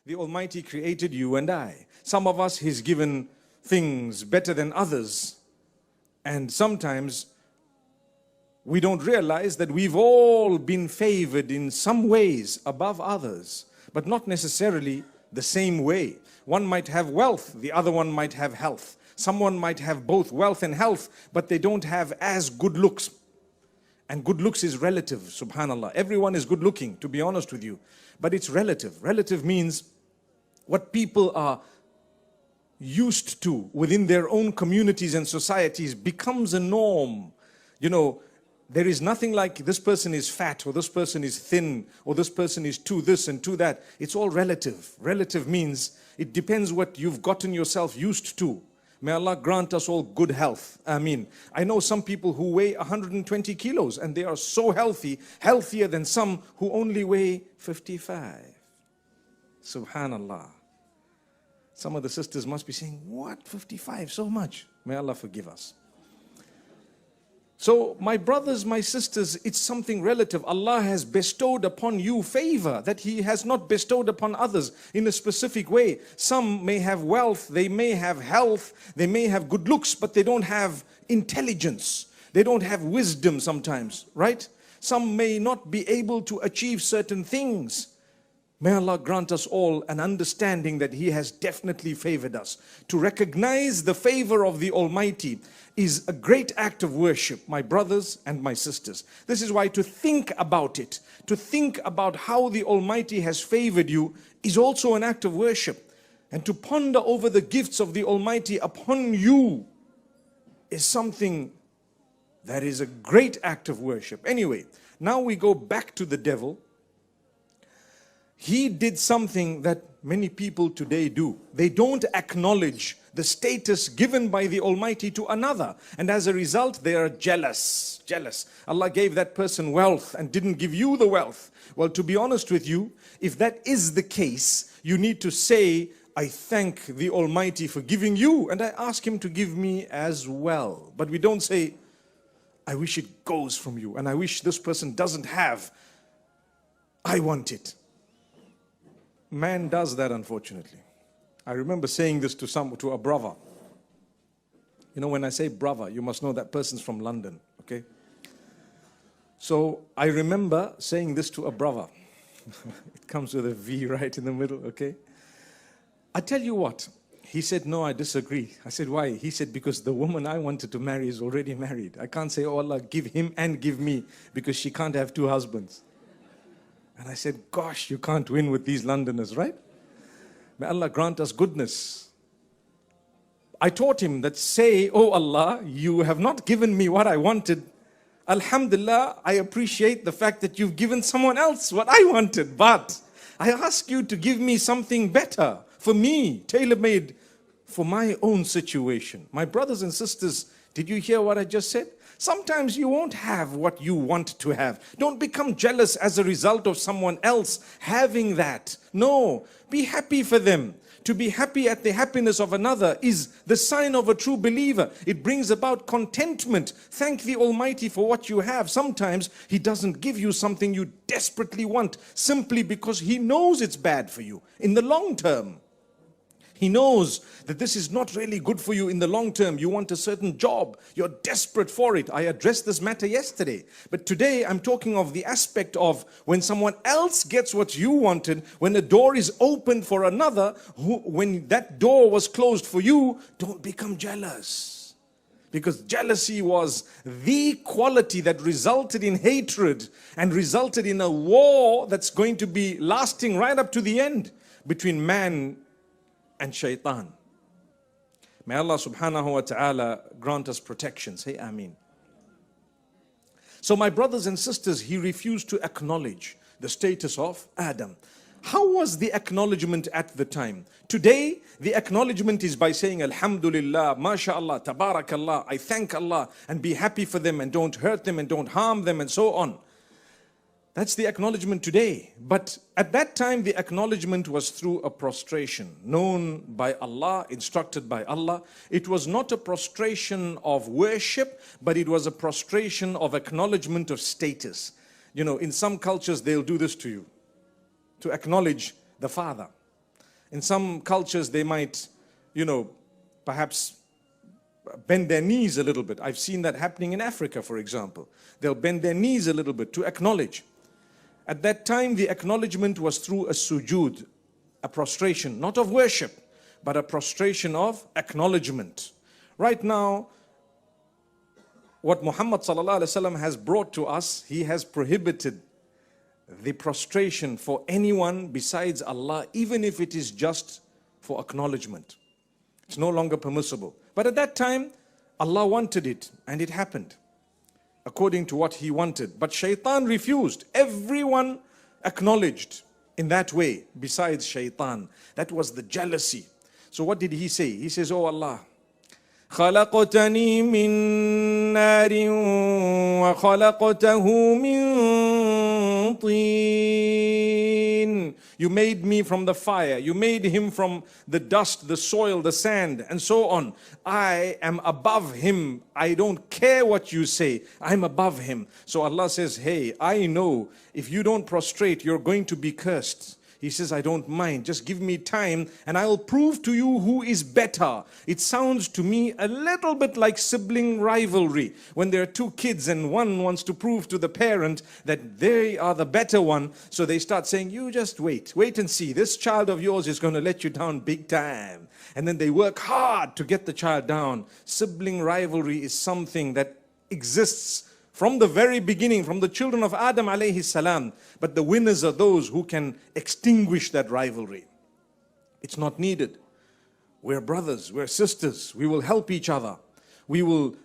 the Almighty created you and I. Some of us, He's given things better than others. And sometimes we don't realize that we've all been favored in some ways above others, but not necessarily the same way. One might have wealth, the other one might have health. Someone might have both wealth and health, but they don't have as good looks. And good looks is relative, subhanallah. Everyone is good looking, to be honest with you. But it's relative. Relative means what people are used to within their own communities and societies becomes a norm. You know, there is nothing like this person is fat or this person is thin or this person is too this and too that. It's all relative. Relative means it depends what you've gotten yourself used to. May Allah grant us all good health. Ameen. I know some people who weigh 120 kilos and they are so healthy, healthier than some who only weigh 55. Subhanallah. Some of the sisters must be saying, what, 55, so much? May Allah forgive us. So my brothers, my sisters, it's something relative. Allah has bestowed upon you favor that He has not bestowed upon others in a specific way. Some may have wealth, they may have health, they may have good looks, but they don't have intelligence. They don't have wisdom sometimes, right? Some may not be able to achieve certain things. May Allah grant us all an understanding that He has definitely favored us. To recognize the favor of the Almighty is a great act of worship, my brothers and my sisters. This is why to think about it, to think about how the Almighty has favored you is also an act of worship. And to ponder over the gifts of the Almighty upon you is something that is a great act of worship. Anyway, now we go back to the devil. He did something that many people today do. They don't acknowledge the status given by the Almighty to another. And as a result, they are jealous. Jealous. Allah gave that person wealth and didn't give you the wealth. Well, to be honest with you, if that is the case, you need to say, I thank the Almighty for giving you and I ask Him to give me as well. But we don't say, I wish it goes from you and I wish this person doesn't have. I want it. Man does that, unfortunately. I remember saying this to a brother. You know, when I say brother, you must know that person's from London, okay? So I remember saying this to a brother. It comes with a V right in the middle, okay? I tell you what, he said, no, I disagree. I said, why? He said, because the woman I wanted to marry is already married. I can't say, oh Allah, give him and give me, because she can't have two husbands. And I said, gosh, you can't win with these Londoners, right? May Allah grant us goodness. I taught him that say, oh Allah, you have not given me what I wanted. Alhamdulillah, I appreciate the fact that you've given someone else what I wanted. But I ask you to give me something better for me, tailor-made for my own situation. My brothers and sisters, did you hear what I just said? Sometimes you won't have what you want to have. Don't become jealous as a result of someone else having that. No, be happy for them. To be happy at the happiness of another is the sign of a true believer. It brings about contentment. Thank the Almighty for what you have. Sometimes He doesn't give you something you desperately want simply because He knows it's bad for you in the long term. He knows that this is not really good for you in the long term. You want a certain job. You're desperate for it. I addressed this matter yesterday. But today I'm talking of the aspect of when someone else gets what you wanted, when a door is opened for another, when that door was closed for you, don't become jealous. Because jealousy was the quality that resulted in hatred and resulted in a war that's going to be lasting right up to the end between man and shaitan. May Allah subhanahu wa ta'ala grant us protection. Say Ameen. So my brothers and sisters, he refused to acknowledge the status of Adam. How was the acknowledgement at the time? Today, the acknowledgement is by saying Alhamdulillah, MashaAllah, Tabarakallah, I thank Allah and be happy for them and don't hurt them and don't harm them and so on. That's the acknowledgement today. But at that time, the acknowledgement was through a prostration known by Allah, instructed by Allah. It was not a prostration of worship, but it was a prostration of acknowledgement of status. You know, in some cultures, they'll do this to you, to acknowledge the father. In some cultures, they might, perhaps bend their knees a little bit. I've seen that happening in Africa, for example. They'll bend their knees a little bit to acknowledge. At that time, the acknowledgement was through a sujood, a prostration, not of worship, but a prostration of acknowledgement. Right now, what Muhammad sallallahu alaihi wasallam has brought to us, he has prohibited the prostration for anyone besides Allah, even if it is just for acknowledgement. It's no longer permissible. But at that time, Allah wanted it, and it happened according to what He wanted. But Shaitan refused. Everyone acknowledged in that way besides Shaitan. That was the jealousy. So what did he say? He says, "Oh Allah, خلقتني من نار وخلقته من طين." You made me from the fire. You made him from the dust, the soil, the sand, and so on. I am above him. I don't care what you say. I'm above him. So Allah says, hey, I know if you don't prostrate, you're going to be cursed. He says, I don't mind. Just give me time and I'll prove to you who is better. It sounds to me a little bit like sibling rivalry. When there are two kids and one wants to prove to the parent that they are the better one. So they start saying, you just wait and see. This child of yours is going to let you down big time. And then they work hard to get the child down. Sibling rivalry is something that exists from the very beginning, from the children of Adam alayhi salam. But the winners are those who can extinguish that rivalry. It's not needed. We're brothers, we're sisters. We will help each other. We will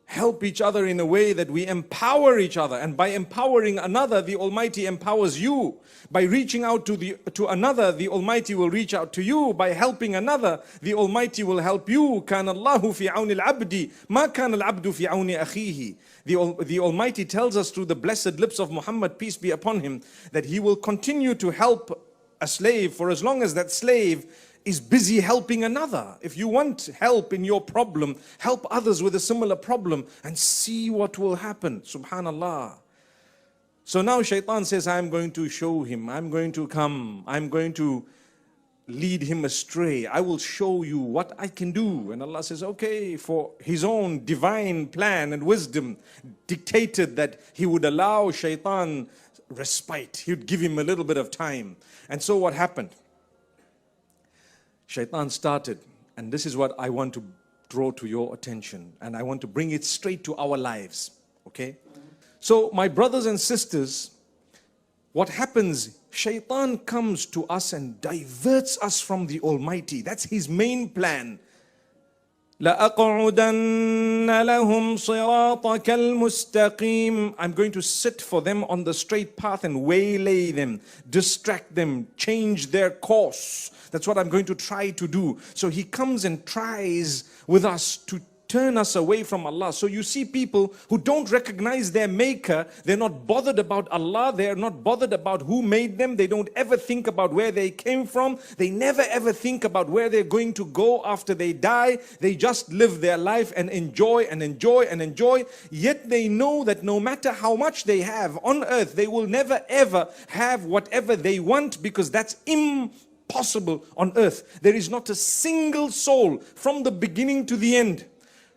help each other in a way that we empower each other. And by empowering another, the Almighty empowers you. By reaching out to another, the Almighty will reach out to you. By helping another, the Almighty will help you. كَانَ اللَّهُ فِي عَوْنِ الْعَبْدِ مَا كَانَ الْعَبْدُ فِي عَوْنِ أَخِيهِ. The Almighty tells us through the blessed lips of Muhammad, peace be upon him, that He will continue to help a slave for as long as that slave is busy helping another. If you want help in your problem, help others with a similar problem and see what will happen. Subhanallah. So now Shaitan says, I'm going to show him, I'm going to come, I'm going to lead him astray. I will show you what I can do. And Allah says, okay, for His own divine plan and wisdom dictated that He would allow Shaitan respite. He would give him a little bit of time. And so what happened? Shaitan started, and this is what I want to draw to your attention, and I want to bring it straight to our lives, okay? So my brothers and sisters, what happens, Shaitan comes to us and diverts us from the Almighty. That's his main plan. لَأَقْعُدَنَّ لَهُمْ صِرَاطَكَ الْمُسْتَقِيمِ. I'm going to sit for them on the straight path and waylay them, distract them, change their course. That's what I'm going to try to do. So he comes and tries with us to turn us away from Allah. So you see people who don't recognize their maker. They're not bothered about Allah. They're not bothered about who made them. They don't ever think about where they came from. They never ever think about where they're going to go after they die. They just live their life and enjoy and enjoy and enjoy. Yet they know that no matter how much they have on earth, they will never ever have whatever they want, because that's impossible on earth. There is not a single soul from the beginning to the end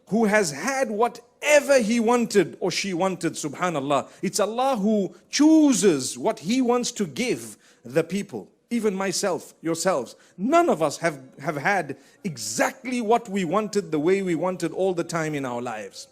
who has had whatever he wanted or she wanted, subhanallah. It's Allah who chooses what He wants to give the people. Even myself, yourselves, none of us have had exactly what we wanted the way we wanted all the time in our lives.